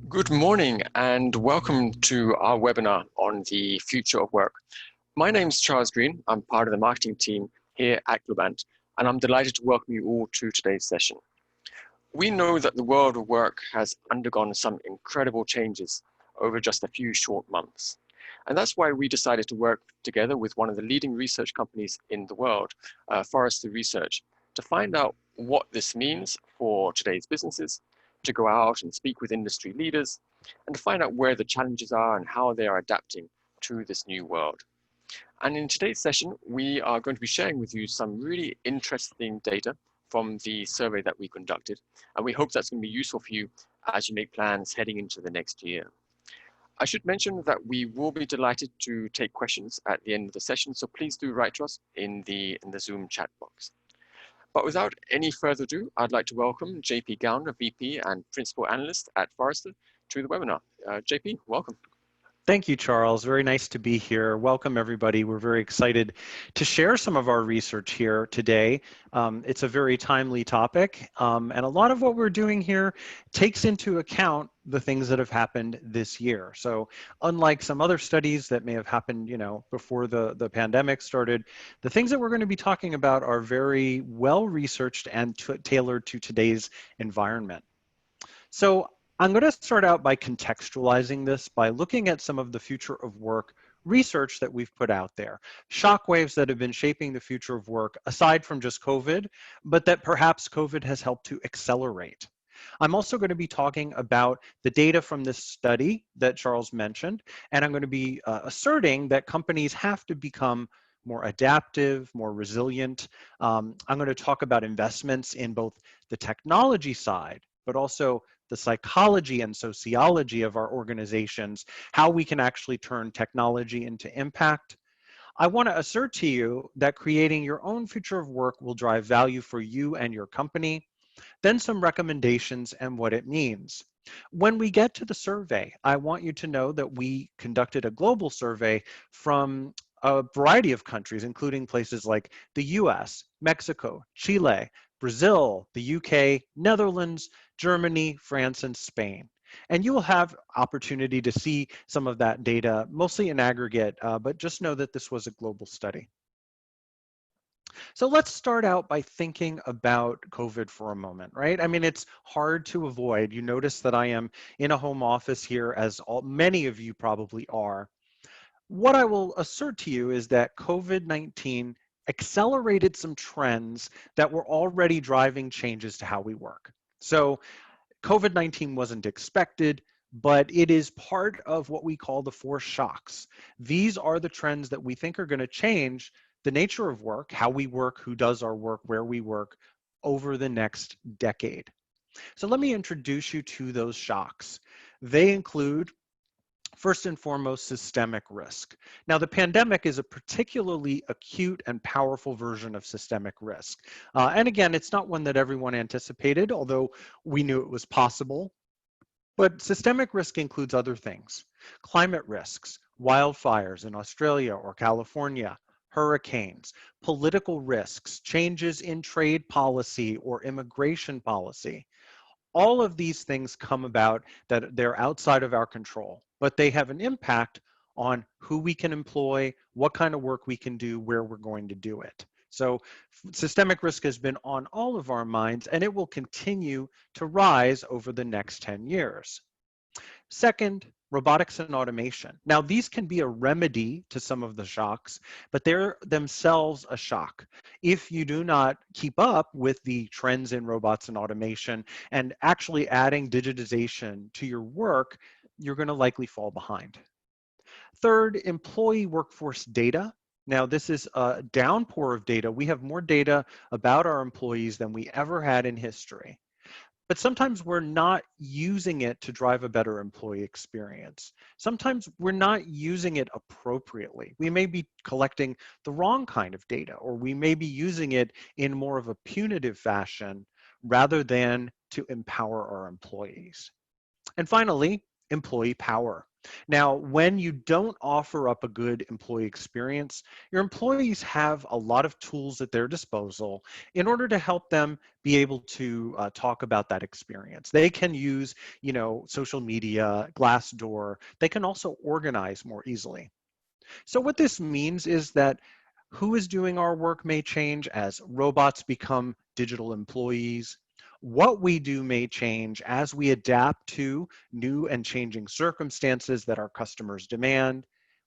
Good morning and welcome to our webinar on the future of work. My name is Charles Green. I'm part of the marketing team here at Globant, and I'm delighted to welcome you all to today's session. We know that the world of work has undergone some incredible changes over just a few short months. And that's why we decided to work together with one of the leading research companies in the world, Forrester Research, to find out what this means for today's businesses, to go out and speak with industry leaders, and to find out where the challenges are and how they are adapting to this new world. And in today's session, we are going to be sharing with you some really interesting data from the survey that we conducted. And we hope that's going to be useful for you as you make plans heading into the next year. I should mention that we will be delighted to take questions at the end of the session, so please do write to us in the Zoom chat box. But without any further ado, I'd like to welcome JP Gowner, VP and Principal Analyst at Forrester, to the webinar. JP, welcome. Thank you, Charles. Very nice to be here. Welcome, everybody. We're very excited to share some of our research here today. It's a very timely topic, and a lot of what we're doing here takes into account the things that have happened this year. So unlike some other studies that may have happened, before the pandemic started, the things that we're going to be talking about are very well researched and tailored to today's environment. So I'm going to start out by contextualizing this by looking at some of the future of work research that we've put out there, shockwaves that have been shaping the future of work aside from just COVID, but that perhaps COVID has helped to accelerate. I'm also going to be talking about the data from this study that Charles mentioned, and I'm going to be asserting that companies have to become more adaptive, more resilient. I'm going to talk about investments in both the technology side, but also the psychology and sociology of our organizations, how we can actually turn technology into impact. I want to assert to you that creating your own future of work will drive value for you and your company. Then some recommendations and what it means. When we get to the survey, I want you to know that we conducted a global survey from a variety of countries, including places like the US, Mexico, Chile, Brazil, the UK, Netherlands, Germany, France, and Spain. And you will have opportunity to see some of that data, mostly in aggregate, but just know that this was a global study. So let's start out by thinking about COVID for a moment, right? I mean, it's hard to avoid. You notice that I am in a home office here, as many of you probably are. What I will assert to you is that COVID-19 accelerated some trends that were already driving changes to how we work. So COVID-19 wasn't expected, but it is part of what we call the four shocks. These are the trends that we think are going to change the nature of work, how we work, who does our work, where we work over the next decade. So let me introduce you to those shocks. They include, first and foremost, systemic risk. Now, the pandemic is a particularly acute and powerful version of systemic risk. And again, it's not one that everyone anticipated, although we knew it was possible. But systemic risk includes other things: climate risks, wildfires in Australia or California, hurricanes, political risks, changes in trade policy or immigration policy. All of these things come about that they're outside of our control, but they have an impact on who we can employ, what kind of work we can do, where we're going to do it. So systemic risk has been on all of our minds, and it will continue to rise over the next 10 years. Second, robotics and automation. Now, these can be a remedy to some of the shocks, but they're themselves a shock. If you do not keep up with the trends in robots and automation and actually adding digitization to your work, you're going to likely fall behind. Third, employee workforce data. Now, this is a downpour of data. We have more data about our employees than we ever had in history. But sometimes we're not using it to drive a better employee experience. Sometimes we're not using it appropriately. We may be collecting the wrong kind of data, or we may be using it in more of a punitive fashion rather than to empower our employees. And finally, employee power. Now, when you don't offer up a good employee experience, your employees have a lot of tools at their disposal in order to help them be able to talk about that experience. They can use, social media, Glassdoor. They can also organize more easily. So what this means is that who is doing our work may change as robots become digital employees. What we do may change as we adapt to new and changing circumstances that our customers demand.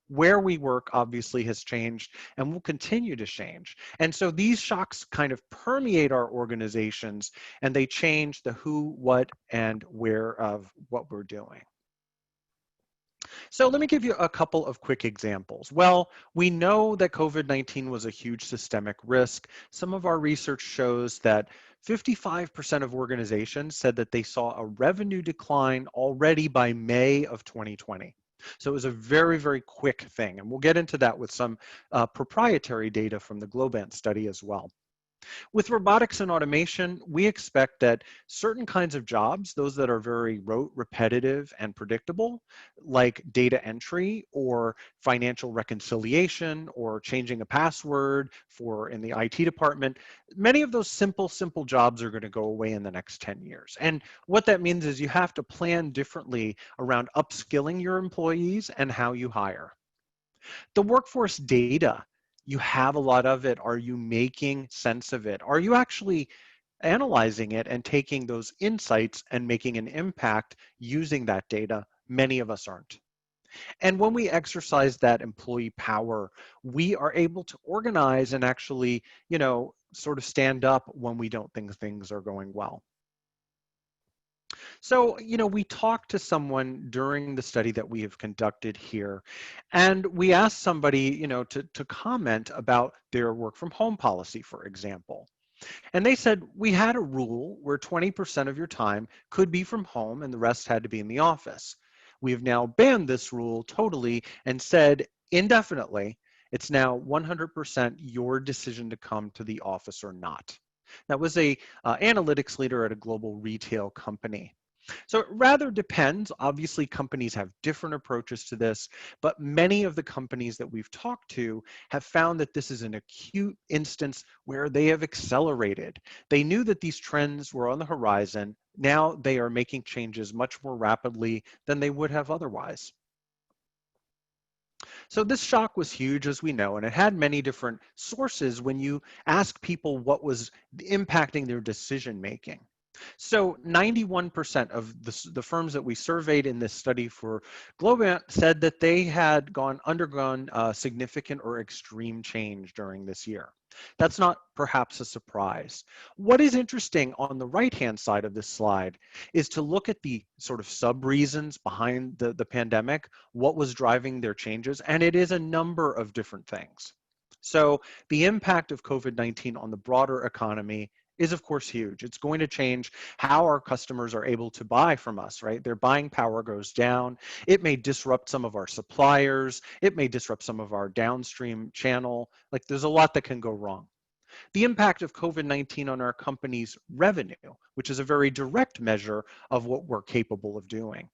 Where we work obviously has changed and will continue to change. And so these shocks kind of permeate our organizations and they change the who, what, and where of what we're doing. So let me give you a couple of quick examples. Well, we know that COVID-19 was a huge systemic risk. Some of our research shows that 55% of organizations said that they saw a revenue decline already by May of 2020. So it was a very, very quick thing. And we'll get into that with some proprietary data from the Globant study as well. With robotics and automation, we expect that certain kinds of jobs, those that are very rote, repetitive, and predictable, like data entry or financial reconciliation or changing a password for in the IT department, many of those simple jobs are going to go away in the next 10 years. And what that means is you have to plan differently around upskilling your employees and how you hire. The workforce data, you have a lot of it. Are you making sense of it? Are you actually analyzing it and taking those insights and making an impact using that data? Many of us aren't. And when we exercise that employee power, we are able to organize and actually, sort of stand up when we don't think things are going well. So, we talked to someone during the study that we have conducted here, and we asked somebody, to comment about their work from home policy, for example. And they said, we had a rule where 20% of your time could be from home and the rest had to be in the office. We have now banned this rule totally and said indefinitely, it's now 100% your decision to come to the office or not. That was a analytics leader at a global retail company. So it rather depends. Obviously, companies have different approaches to this, but many of the companies that we've talked to have found that this is an acute instance where they have accelerated. They knew that these trends were on the horizon. Now they are making changes much more rapidly than they would have otherwise. So this shock was huge, as we know, and it had many different sources when you ask people what was impacting their decision making. So 91% of the firms that we surveyed in this study for Globant said that they had undergone significant or extreme change during this year. That's not perhaps a surprise. What is interesting on the right-hand side of this slide is to look at the sort of sub-reasons behind the pandemic, what was driving their changes, and it is a number of different things. So the impact of COVID-19 on the broader economy is of course huge. It's going to change how our customers are able to buy from us, right? Their buying power goes down. It may disrupt some of our suppliers. It may disrupt some of our downstream channel. Like there's a lot that can go wrong. The impact of COVID-19 on our company's revenue, which is a very direct measure of what we're capable of doing.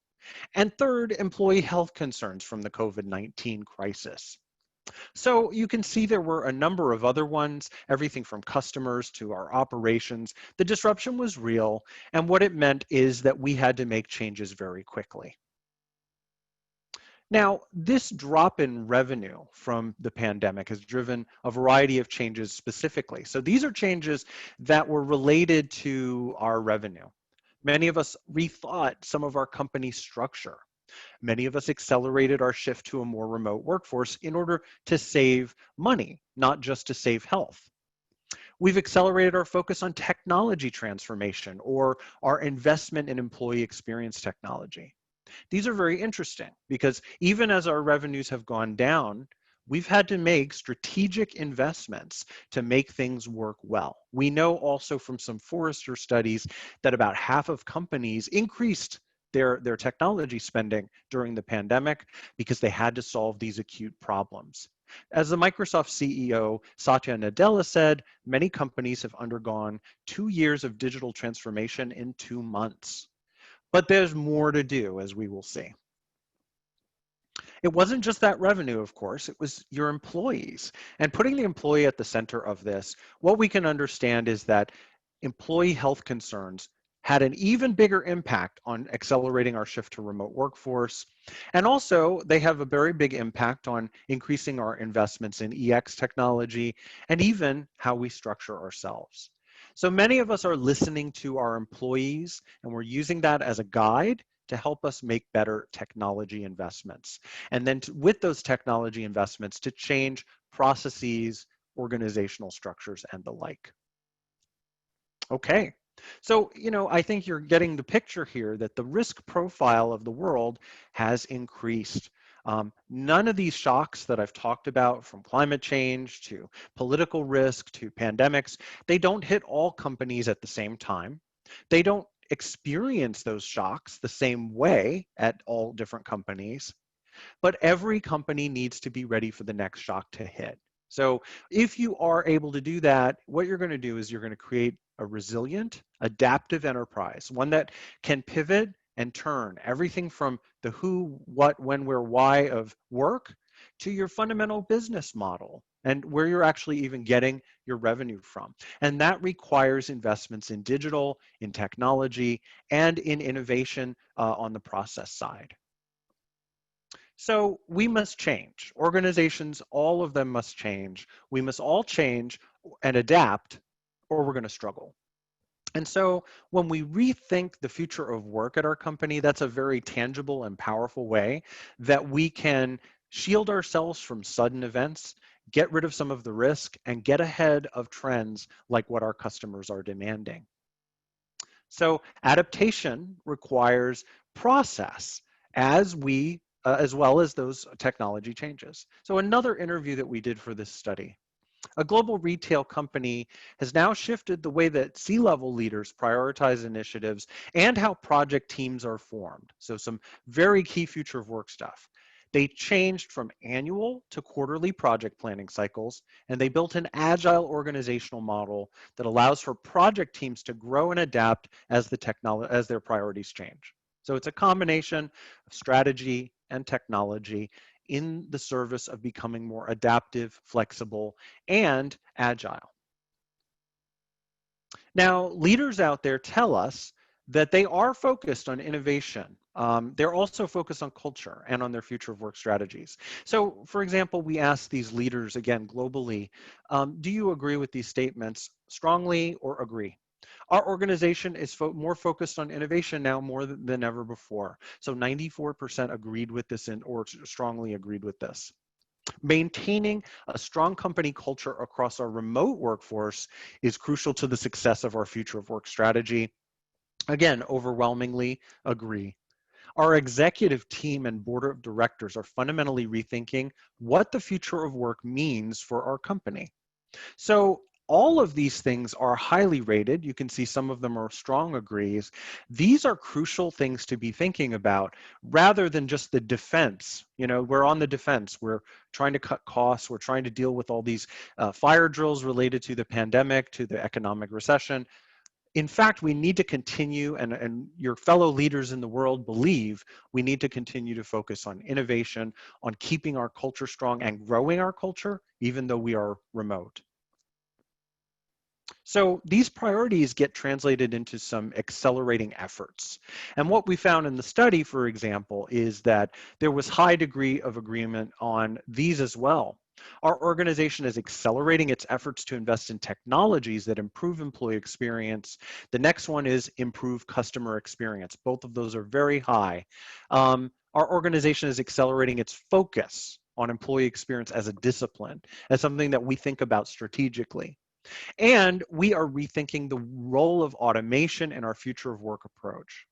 And third, employee health concerns from the COVID-19 crisis. So you can see there were a number of other ones, everything from customers to our operations. The disruption was real, and what it meant is that we had to make changes very quickly. Now, this drop in revenue from the pandemic has driven a variety of changes specifically. So these are changes that were related to our revenue. Many of us rethought some of our company structure. Many of us accelerated our shift to a more remote workforce in order to save money, not just to save health. We've accelerated our focus on technology transformation or our investment in employee experience technology. These are very interesting because even as our revenues have gone down, we've had to make strategic investments to make things work well. We know also from some Forrester studies that about half of companies increased their technology spending during the pandemic because they had to solve these acute problems. As the Microsoft CEO, Satya Nadella said, many companies have undergone 2 years of digital transformation in 2 months. But there's more to do, as we will see. It wasn't just that revenue, of course, it was your employees. And putting the employee at the center of this, what we can understand is that employee health concerns had an even bigger impact on accelerating our shift to remote workforce. And also, they have a very big impact on increasing our investments in EX technology and even how we structure ourselves. So many of us are listening to our employees, and we're using that as a guide to help us make better technology investments. And then with those technology investments to change processes, organizational structures, and the like. Okay. So, I think you're getting the picture here that the risk profile of the world has increased. None of these shocks that I've talked about, from climate change to political risk to pandemics, they don't hit all companies at the same time. They don't experience those shocks the same way at all different companies, but every company needs to be ready for the next shock to hit. So if you are able to do that, what you're going to do is you're going to create a resilient, adaptive enterprise, one that can pivot and turn everything from the who, what, when, where, why of work to your fundamental business model and where you're actually even getting your revenue from. And that requires investments in digital, in technology, and in innovation on the process side. So we must change. Organizations, all of them must change. We must all change and adapt, or we're going to struggle. And so when we rethink the future of work at our company, that's a very tangible and powerful way that we can shield ourselves from sudden events, get rid of some of the risk, and get ahead of trends like what our customers are demanding. So adaptation requires process as well as those technology changes. So another interview that we did for this study, a global retail company has now shifted the way that C-level leaders prioritize initiatives and how project teams are formed. So some very key future of work stuff. They changed from annual to quarterly project planning cycles, and they built an agile organizational model that allows for project teams to grow and adapt as their priorities change. So it's a combination of strategy and technology in the service of becoming more adaptive, flexible, and agile. Now, leaders out there tell us that they are focused on innovation. They're also focused on culture and on their future of work strategies. So, for example, we asked these leaders, again, globally, do you agree with these statements strongly or agree? Our organization is more focused on innovation now more than ever before. So 94% agreed with this or strongly agreed with this. Maintaining a strong company culture across our remote workforce is crucial to the success of our future of work strategy. Again, overwhelmingly agree. Our executive team and board of directors are fundamentally rethinking what the future of work means for our company. So all of these things are highly rated. You can see some of them are strong agrees. These are crucial things to be thinking about rather than just the defense. We're on the defense. We're trying to cut costs. We're trying to deal with all these fire drills related to the pandemic, to the economic recession. In fact, we need to continue, and your fellow leaders in the world believe we need to continue to focus on innovation, on keeping our culture strong and growing our culture, even though we are remote. So these priorities get translated into some accelerating efforts. And what we found in the study, for example, is that there was high degree of agreement on these as well. Our organization is accelerating its efforts to invest in technologies that improve employee experience. The next one is improve customer experience. Both of those are very high. Our organization is accelerating its focus on employee experience as a discipline, as something that we think about strategically. And we are rethinking the role of automation in our future of work approach.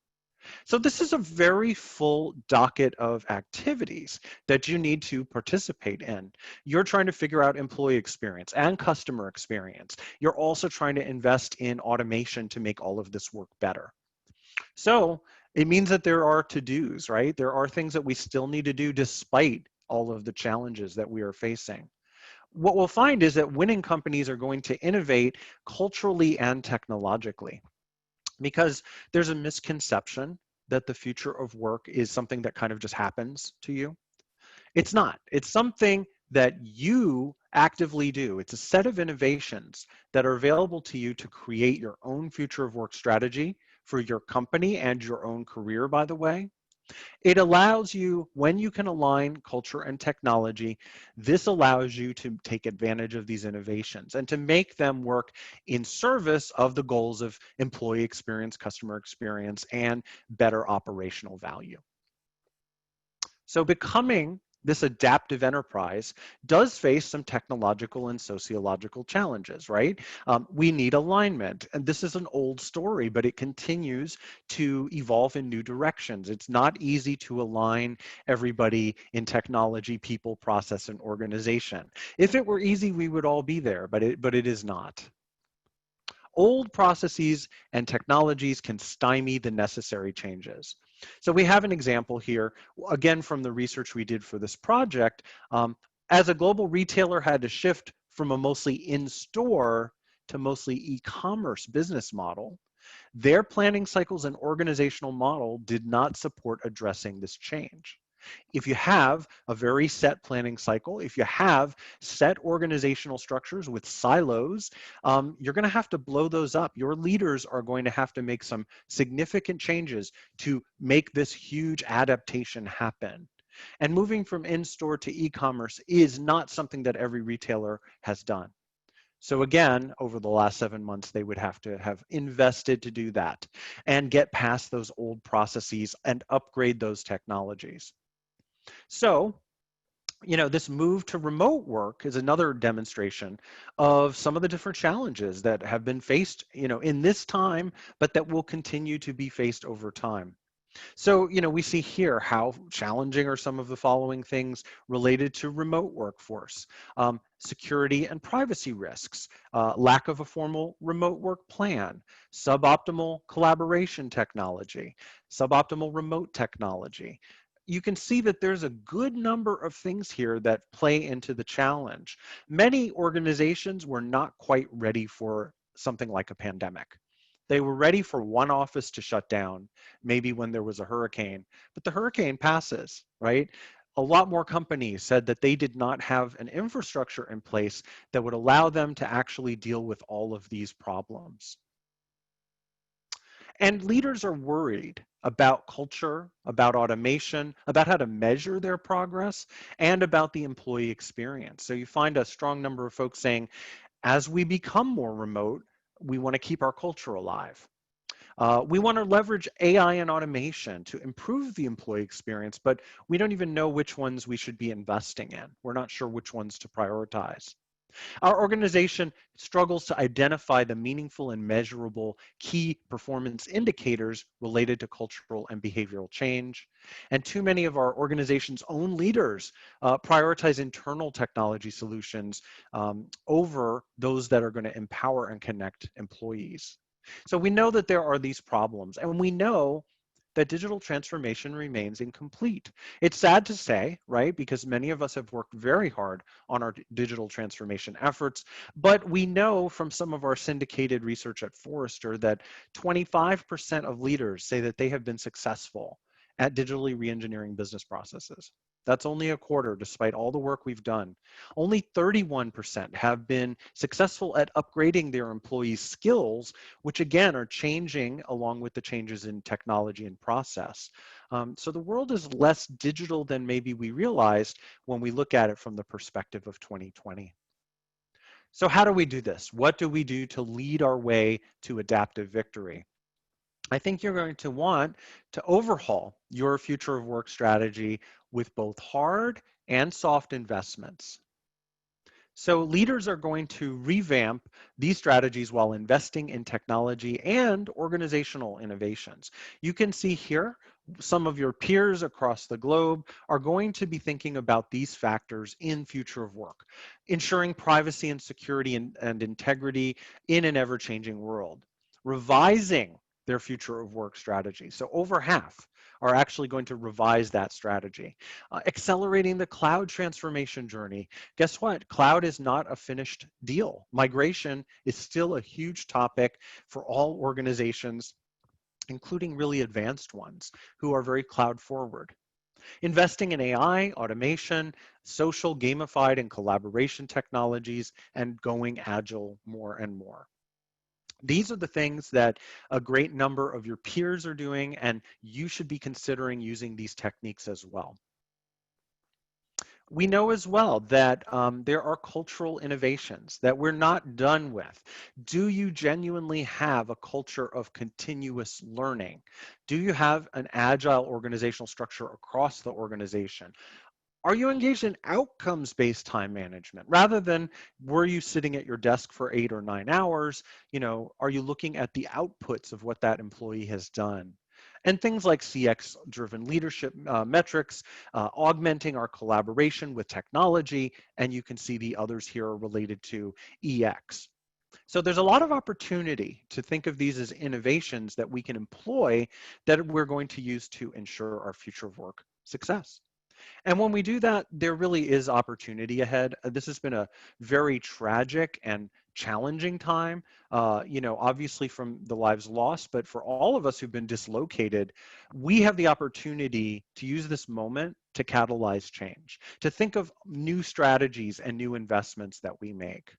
So this is a very full docket of activities that you need to participate in. You're trying to figure out employee experience and customer experience. You're also trying to invest in automation to make all of this work better. So it means that there are to-dos, right? There are things that we still need to do despite all of the challenges that we are facing. What we'll find is that winning companies are going to innovate culturally and technologically, because there's a misconception that the future of work is something that kind of just happens to you. It's not. It's something that you actively do. It's a set of innovations that are available to you to create your own future of work strategy for your company and your own career, by the way. It allows you, when you can align culture and technology, this allows you to take advantage of these innovations and to make them work in service of the goals of employee experience, customer experience, and better operational value. So becoming this adaptive enterprise does face some technological and sociological challenges, right? We need alignment. And this is an old story, but it continues to evolve in new directions. It's not easy to align everybody in technology, people, process, and organization. If it were easy, we would all be there, but it is not. Old processes and technologies can stymie the necessary changes. So we have an example here, again, from the research we did for this project. As a global retailer had to shift from a mostly in-store to mostly e-commerce business model, their planning cycles and organizational model did not support addressing this change. If you have a very set planning cycle, if you have set organizational structures with silos, you're going to have to blow those up. Your leaders are going to have to make some significant changes to make this huge adaptation happen. And moving from in-store to e-commerce is not something that every retailer has done. So again, over the last 7 months, they would have to have invested to do that and get past those old processes and upgrade those technologies. So, this move to remote work is another demonstration of some of the different challenges that have been faced, in this time, but that will continue to be faced over time. So, we see here how challenging are some of the following things related to remote workforce. Security and privacy risks, lack of a formal remote work plan, suboptimal collaboration technology, suboptimal remote technology. You can see that there's a good number of things here that play into the challenge. Many organizations were not quite ready for something like a pandemic. They were ready for one office to shut down, maybe when there was a hurricane, but the hurricane passes, right? A lot more companies said that they did not have an infrastructure in place that would allow them to actually deal with all of these problems. And leaders are worried about culture, about automation, about how to measure their progress, and about the employee experience. So you find a strong number of folks saying, as we become more remote, we want to keep our culture alive. We want to leverage AI and automation to improve the employee experience, but we don't even know which ones we should be investing in. We're not sure which ones to prioritize. Our organization struggles to identify the meaningful and measurable key performance indicators related to cultural and behavioral change. And too many of our organization's own leaders prioritize internal technology solutions over those that are going to empower and connect employees. So we know that there are these problems, and we know that digital transformation remains incomplete. It's sad to say, right, because many of us have worked very hard on our digital transformation efforts, but we know from some of our syndicated research at Forrester that 25% of leaders say that they have been successful at digitally re-engineering business processes. That's only a quarter, despite all the work we've done. Only 31% have been successful at upgrading their employees' skills, which again are changing along with the changes in technology and process. So the world is less digital than maybe we realized when we look at it from the perspective of 2020. So how do we do this? What do we do to lead our way to adaptive victory? I think you're going to want to overhaul your future of work strategy with both hard and soft investments. So leaders are going to revamp these strategies while investing in technology and organizational innovations. You can see here some of your peers across the globe are going to be thinking about these factors in future of work, ensuring privacy and security and integrity in an ever-changing world, revising their future of work strategy. So over half are actually going to revise that strategy. Accelerating the cloud transformation journey. Guess what? Cloud is not a finished deal. Migration is still a huge topic for all organizations, including really advanced ones who are very cloud forward. investing in AI, automation, social, gamified, and collaboration technologies, and going agile more and more. These are the things that a great number of your peers are doing, and you should be considering using these techniques as well. We know as well that there are cultural innovations that we're not done with. Do you genuinely have a culture of continuous learning? Do you have an agile organizational structure across the organization? Are you engaged in outcomes-based time management rather than were you sitting at your desk for 8 or 9 hours? Are you looking at the outputs of what that employee has done? And things like CX-driven leadership metrics, augmenting our collaboration with technology, and you can see the others here are related to EX. So there's a lot of opportunity to think of these as innovations that we can employ that we're going to use to ensure our future of work success. And when we do that, there really is opportunity ahead. This has been a very tragic and challenging time, obviously from the lives lost, but for all of us who've been dislocated, we have the opportunity to use this moment to catalyze change, to think of new strategies and new investments that we make.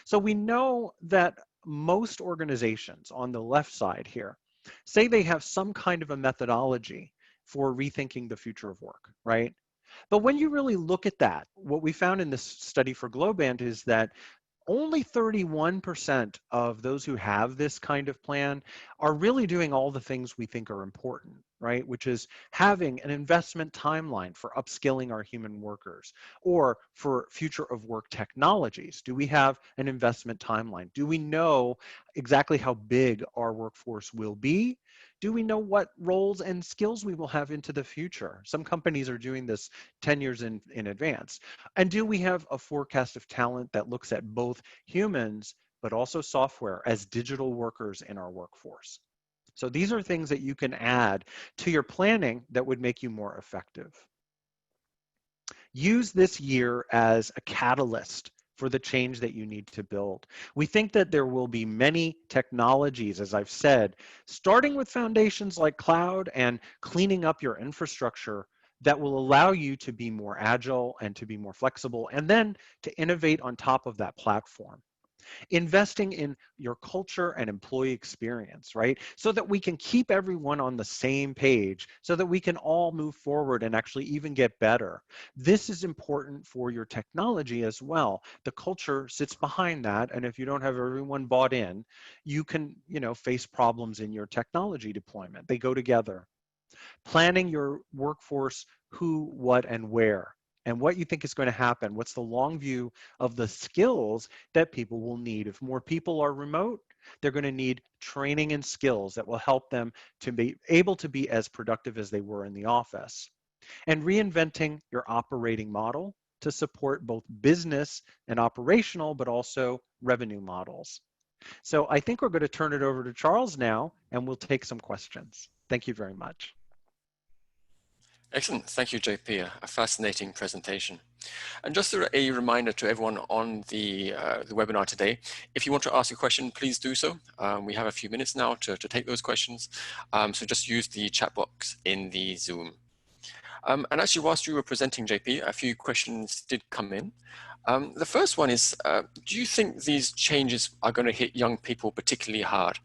So we know that most organizations on the left side here say they have some kind of a methodology for rethinking the future of work, right? But when you really look at that, what we found in this study for Globant is that only 31% of those who have this kind of plan are really doing all the things we think are important, right? Which is having an investment timeline for upskilling our human workers or for future of work technologies. Do we have an investment timeline? Do we know exactly how big our workforce will be? Do we know what roles and skills we will have into the future? Some companies are doing this 10 years in advance. And do we have a forecast of talent that looks at both humans, but also software as digital workers in our workforce? So these are things that you can add to your planning that would make you more effective. Use this year as a catalyst for the change that you need to build. We think that there will be many technologies, as I've said, starting with foundations like cloud and cleaning up your infrastructure that will allow you to be more agile and to be more flexible, and then to innovate on top of that platform. Investing in your culture and employee experience, right? So that we can keep everyone on the same page, so that we can all move forward and actually even get better. This is important for your technology as well. The culture sits behind that, and if you don't have everyone bought in, you can, face problems in your technology deployment. They go together. Planning your workforce who, what, and where, and what you think is going to happen. What's the long view of the skills that people will need? If more people are remote, they're going to need training and skills that will help them to be able to be as productive as they were in the office. And reinventing your operating model to support both business and operational, but also revenue models. So I think we're going to turn it over to Charles now, and we'll take some questions. Thank you very much. Excellent. Thank you, JP. A fascinating presentation. And just a reminder to everyone on the webinar today, if you want to ask a question, please do so. We have a few minutes now to take those questions. So just use the chat box in the Zoom. And actually, whilst you were presenting, JP, a few questions did come in. The first one is, do you think these changes are going to hit young people particularly hard,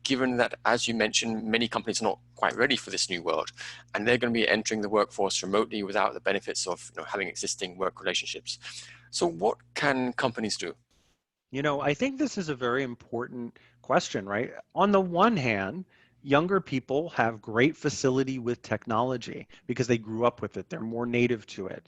given that, as you mentioned, many companies are not quite ready for this new world, and they're going to be entering the workforce remotely without the benefits of having existing work relationships? So what can companies do? I think this is a very important question, right? On the one hand, younger people have great facility with technology because they grew up with it. They're more native to it.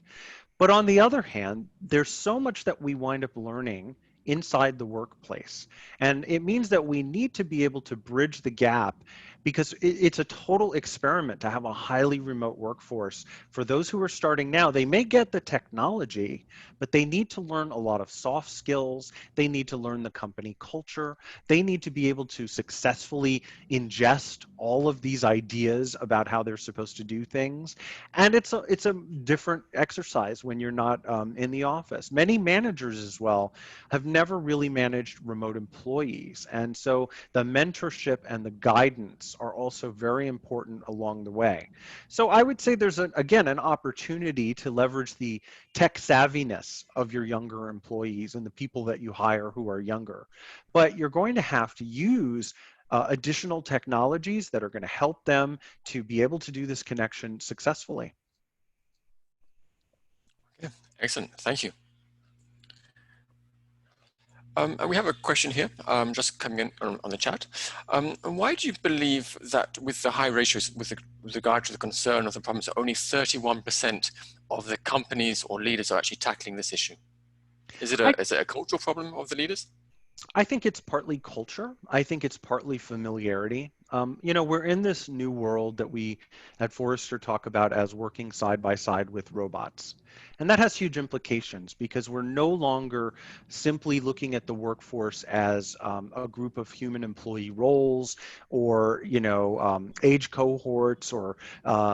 But on the other hand, there's so much that we wind up learning inside the workplace. And it means that we need to be able to bridge the gap because it's a total experiment to have a highly remote workforce. For those who are starting now, they may get the technology, but they need to learn a lot of soft skills. They need to learn the company culture. They need to be able to successfully ingest all of these ideas about how they're supposed to do things. And it's a different exercise when you're not in the office. Many managers as well have never really managed remote employees. And so the mentorship and the guidance risks are also very important along the way. So I would say there's, again, an opportunity to leverage the tech savviness of your younger employees and the people that you hire who are younger. But you're going to have to use additional technologies that are going to help them to be able to do this connection successfully. Yeah, excellent. Thank you. And we have a question here, just coming in on the chat. Why do you believe that with the high ratios with regard to the concern of the problems, only 31% of the companies or leaders are actually tackling this issue? Is it I a cultural problem of the leaders? I think it's partly culture. I think it's partly familiarity. We're in this new world that we at Forrester talk about as working side by side with robots. And that has huge implications because we're no longer simply looking at the workforce as a group of human employee roles or, age cohorts or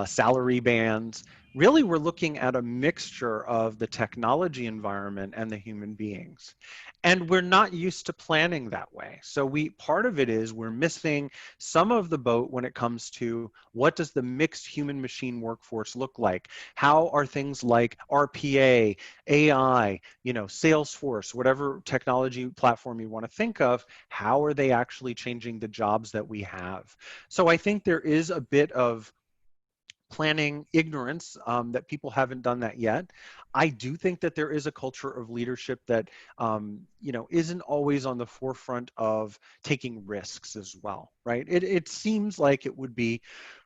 salary bands. Really, we're looking at a mixture of the technology environment and the human beings. And we're not used to planning that way. So part of it is we're missing some of the boat when it comes to what does the mixed human machine workforce look like? How are things like RPA, AI, Salesforce, whatever technology platform you want to think of, how are they actually changing the jobs that we have? So I think there is a bit of planning ignorance that people haven't done that yet. I do think that there is a culture of leadership that isn't always on the forefront of taking risks as well, right? It seems like it would be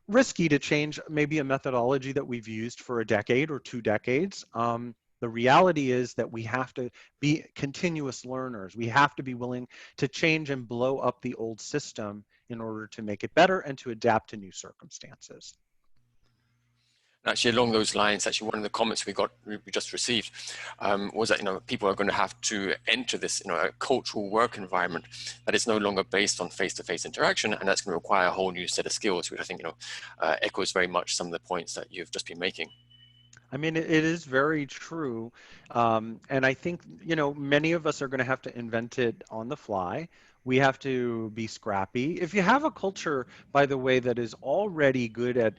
risky to change maybe a methodology that we've used for a decade or 2 decades. The reality is that we have to be continuous learners. We have to be willing to change and blow up the old system in order to make it better and to adapt to new circumstances. Actually, along those lines, actually, one of the comments we just received was that people are going to have to enter this a cultural work environment that is no longer based on face-to-face interaction, and that's going to require a whole new set of skills, which I think echoes very much some of the points that you've just been making. I mean, it is very true. And I think, many of us are going to have to invent it on the fly. We have to be scrappy. If you have a culture, by the way, that is already good at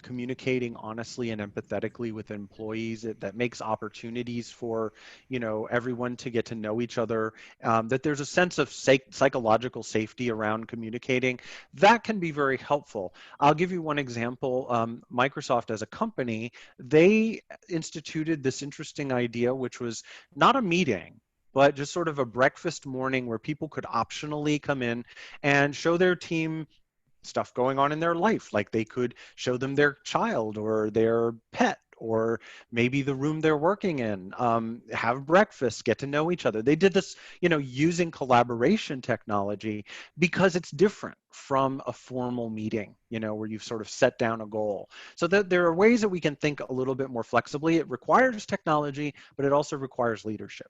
communicating honestly and empathetically with employees, that makes opportunities for, everyone to get to know each other, that there's a sense of psychological safety around communicating, that can be very helpful. I'll give you one example. Microsoft as a company, they instituted this interesting idea, which was not a meeting, but just sort of a breakfast morning where people could optionally come in and show their team stuff going on in their life. Like they could show them their child or their pet or maybe the room they're working in, have breakfast, get to know each other. They did this, using collaboration technology because it's different from a formal meeting, where you've sort of set down a goal. So that there are ways that we can think a little bit more flexibly. It requires technology, but it also requires leadership.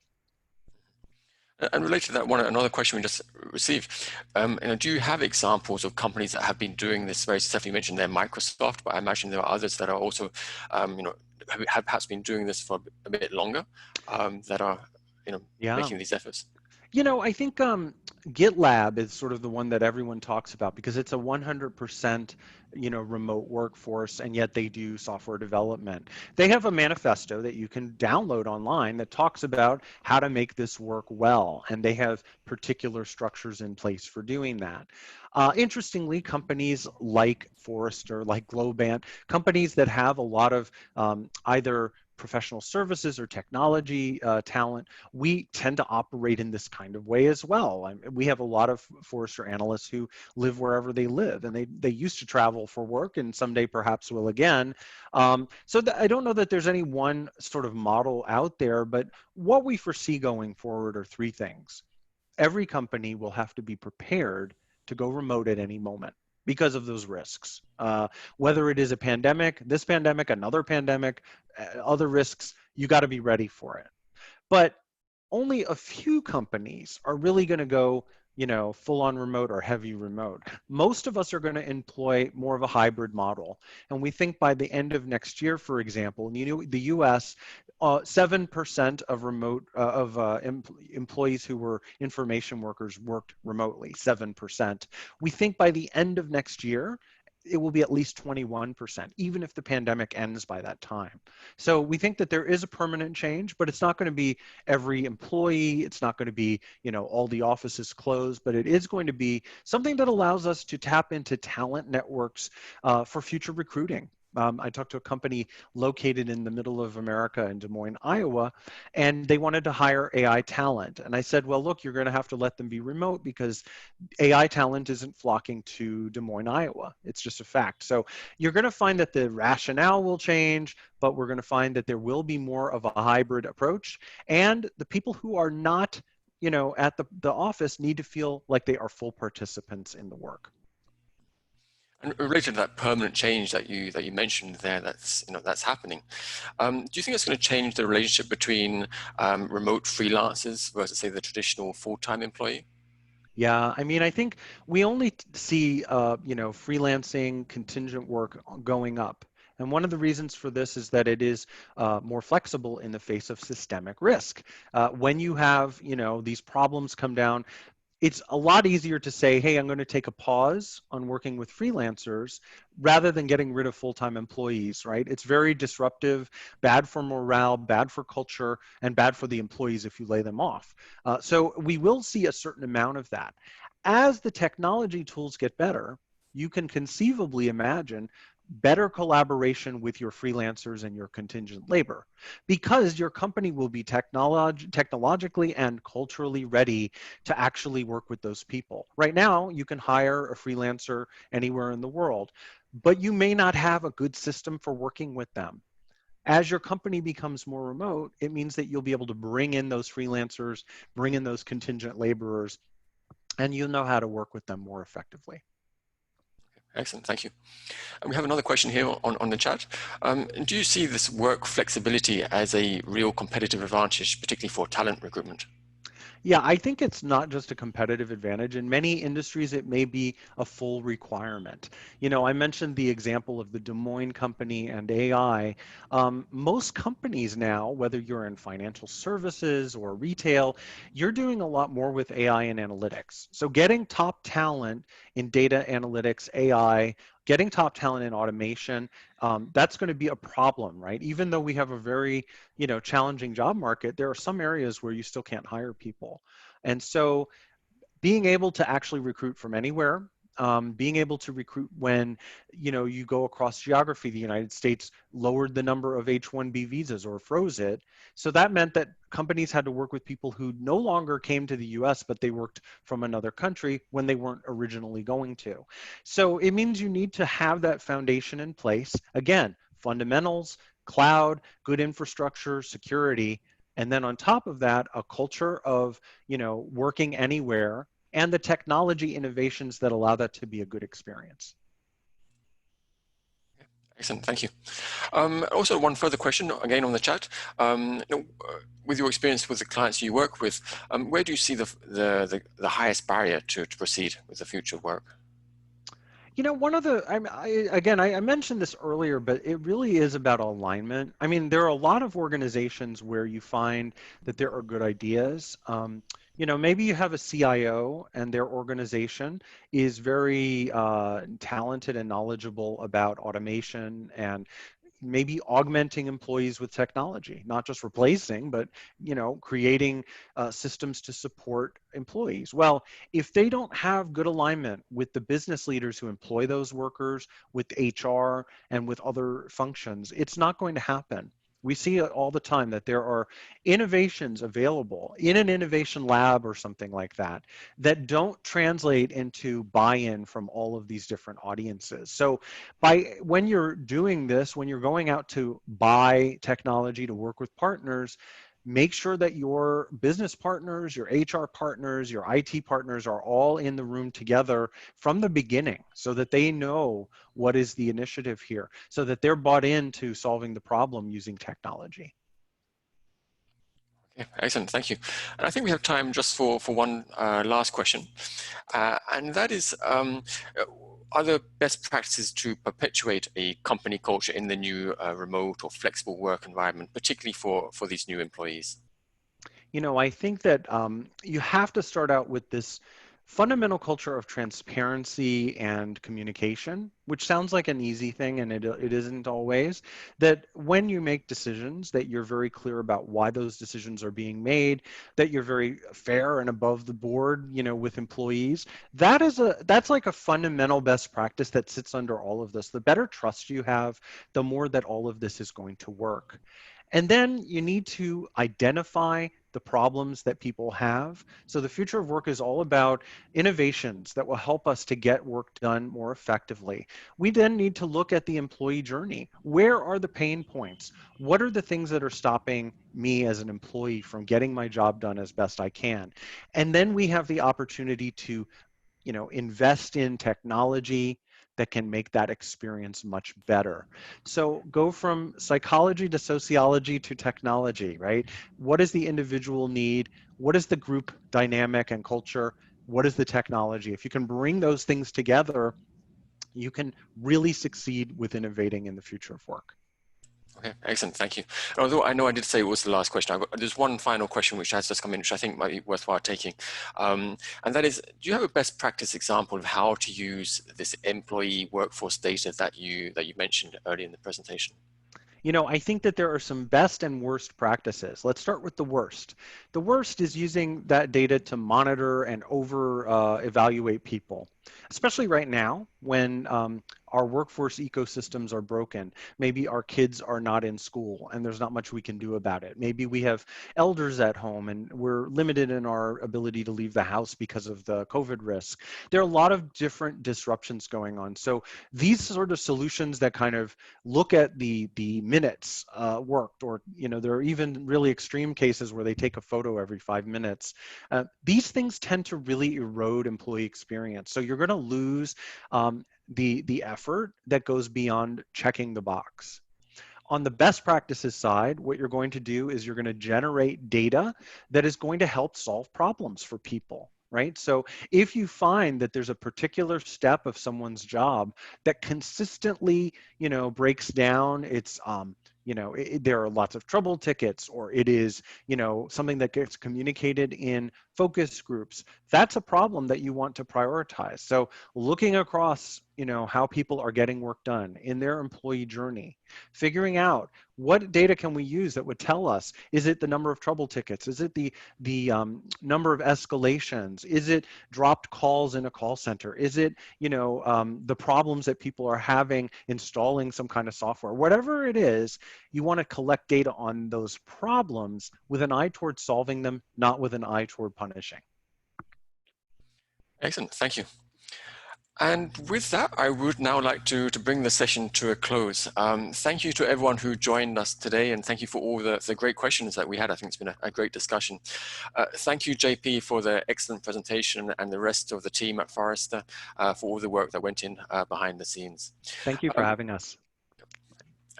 And related to that, another question we just received, do you have examples of companies that have been doing this very successfully? You mentioned they're Microsoft, but I imagine there are others that are also, have perhaps been doing this for a bit longer, that are, Yeah. making these efforts. I think GitLab is sort of the one that everyone talks about because it's a 100%, remote workforce, and yet they do software development. They have a manifesto that you can download online that talks about how to make this work well, and they have particular structures in place for doing that. Interestingly, companies like Forrester, like Globant, companies that have a lot of either professional services or technology talent, we tend to operate in this kind of way as well. We have a lot of Forrester analysts who live wherever they live, and they used to travel for work and someday perhaps will again. I don't know that there's any one sort of model out there, but what we foresee going forward are three things. Every company will have to be prepared to go remote at any moment because of those risks. Whether it is a pandemic, this pandemic, another pandemic, other risks, you got to be ready for it. But only a few companies are really going to go, full on remote or heavy remote. Most of us are going to employ more of a hybrid model. And we think by the end of next year, for example, the US, 7% of employees who were information workers worked remotely, 7%. We think by the end of next year, it will be at least 21%, even if the pandemic ends by that time. So we think that there is a permanent change, but it's not going to be every employee. It's not going to be, all the offices closed, but it is going to be something that allows us to tap into talent networks for future recruiting. I talked to a company located in the middle of America in Des Moines, Iowa, and they wanted to hire AI talent. And I said, well, look, you're going to have to let them be remote because AI talent isn't flocking to Des Moines, Iowa. It's just a fact. So you're going to find that the rationale will change, but we're going to find that there will be more of a hybrid approach. And the people who are not, at the office need to feel like they are full participants in the work. And related to that permanent change that you mentioned there, that's happening. Do you think it's going to change the relationship between remote freelancers versus, say, the traditional full-time employee? Yeah, I mean, I think we only see, freelancing contingent work going up. And one of the reasons for this is that it is more flexible in the face of systemic risk. When you have, these problems come down, it's a lot easier to say, hey, I'm going to take a pause on working with freelancers rather than getting rid of full-time employees, right? It's very disruptive, bad for morale, bad for culture, and bad for the employees if you lay them off. So we will see a certain amount of that. As the technology tools get better, you can conceivably imagine better collaboration with your freelancers and your contingent labor because your company will be technologically and culturally ready to actually work with those people. Right now, you can hire a freelancer anywhere in the world, but you may not have a good system for working with them. As your company becomes more remote, it means that you'll be able to bring in those freelancers, bring in those contingent laborers, and you'll know how to work with them more effectively. Excellent, thank you. And we have another question here on the chat. Do you see this work flexibility as a real competitive advantage, particularly for talent recruitment? Yeah, I think it's not just a competitive advantage. In many industries, it may be a full requirement. I mentioned the example of the Des Moines company and AI. Most companies now, whether you're in financial services or retail, you're doing a lot more with AI and analytics. So getting top talent in data analytics, AI, getting top talent in automation, that's going to be a problem, right? Even though we have a very, challenging job market, there are some areas where you still can't hire people. And so being able to actually recruit from anywhere, being able to recruit when you go across geography. The United States lowered the number of H-1B visas or froze it. So that meant that companies had to work with people who no longer came to the US, but they worked from another country when they weren't originally going to. So it means you need to have that foundation in place. Again, fundamentals, cloud, good infrastructure, security, and then on top of that, a culture of, working anywhere and the technology innovations that allow that to be a good experience. Excellent, thank you. Also, one further question, again on the chat. With your experience with the clients you work with, where do you see the highest barrier to proceed with the future of work? One of the, I mentioned this earlier, but it really is about alignment. I mean, there are a lot of organizations where you find that there are good ideas. Maybe you have a CIO and their organization is very talented and knowledgeable about automation and maybe augmenting employees with technology, not just replacing, but creating systems to support employees. Well, if they don't have good alignment with the business leaders who employ those workers, with HR and with other functions, it's not going to happen. We see it all the time that there are innovations available in an innovation lab or something like that that don't translate into buy-in from all of these different audiences. So when you're doing this, when you're going out to buy technology to work with partners, make sure that your business partners, your HR partners, your IT partners are all in the room together from the beginning so that they know what is the initiative here, so that they're bought into solving the problem using technology. Okay, excellent, thank you. And I think we have time just for one last question, and that is, are there best practices to perpetuate a company culture in the new remote or flexible work environment, particularly for these new employees? You know, I think that you have to start out with this fundamental culture of transparency and communication, which sounds like an easy thing, and it isn't always. That when you make decisions, that you're very clear about why those decisions are being made, that you're very fair and above the board, you know, with employees. That's like a fundamental best practice that sits under all of this. The better trust you have, the more that all of this is going to work. And then you need to identify the problems that people have. So the future of work is all about innovations that will help us to get work done more effectively. We then need to look at the employee journey. Where are the pain points? What are the things that are stopping me as an employee from getting my job done as best I can? And then we have the opportunity to, you know, invest in technology that can make that experience much better. So go from psychology to sociology to technology, right? What is the individual need? What is the group dynamic and culture? What is the technology? If you can bring those things together, you can really succeed with innovating in the future of work. Okay, excellent, thank you. Although I know I did say it was the last question, there's one final question which has just come in, which I think might be worthwhile taking. And that is, do you have a best practice example of how to use this employee workforce data that you mentioned earlier in the presentation? You know, I think that there are some best and worst practices. Let's start with the worst. The worst is using that data to monitor and over evaluate people, especially right now when our workforce ecosystems are broken. Maybe our kids are not in school and there's not much we can do about it. Maybe we have elders at home and we're limited in our ability to leave the house because of the COVID risk. There are a lot of different disruptions going on. So these sort of solutions that kind of look at the minutes worked, or you know, there are even really extreme cases where they take a photo every 5 minutes. These things tend to really erode employee experience. So you're going to lose the effort that goes beyond checking the box. On the best practices side, what you're going to do is you're going to generate data that is going to help solve problems for people, right? So if you find that there's a particular step of someone's job that consistently, you know, breaks down, it's you know, there are lots of trouble tickets, or it is, you know, something that gets communicated in focus groups, that's a problem that you want to prioritize. So looking across, you know, how people are getting work done in their employee journey, figuring out what data can we use that would tell us, is it the number of trouble tickets? Is it the number of escalations? Is it dropped calls in a call center? Is it, you know, the problems that people are having installing some kind of software? Whatever it is, you want to collect data on those problems with an eye toward solving them, not with an eye toward punishing. Excellent, thank you. And with that, I would now like to bring the session to a close. Thank you to everyone who joined us today, and thank you for all the great questions that we had. I think it's been a great discussion. Thank you, JP, for the excellent presentation, and the rest of the team at Forrester for all the work that went in behind the scenes. Thank you for having us.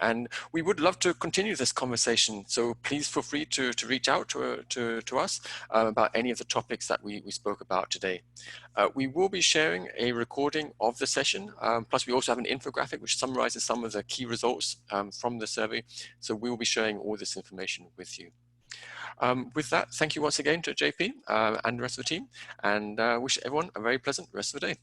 And we would love to continue this conversation. So please feel free to reach out to us about any of the topics that we spoke about today. We will be sharing a recording of the session. Plus we also have an infographic which summarizes some of the key results from the survey. So we will be sharing all this information with you. With that, thank you once again to JP and the rest of the team, and wish everyone a very pleasant rest of the day.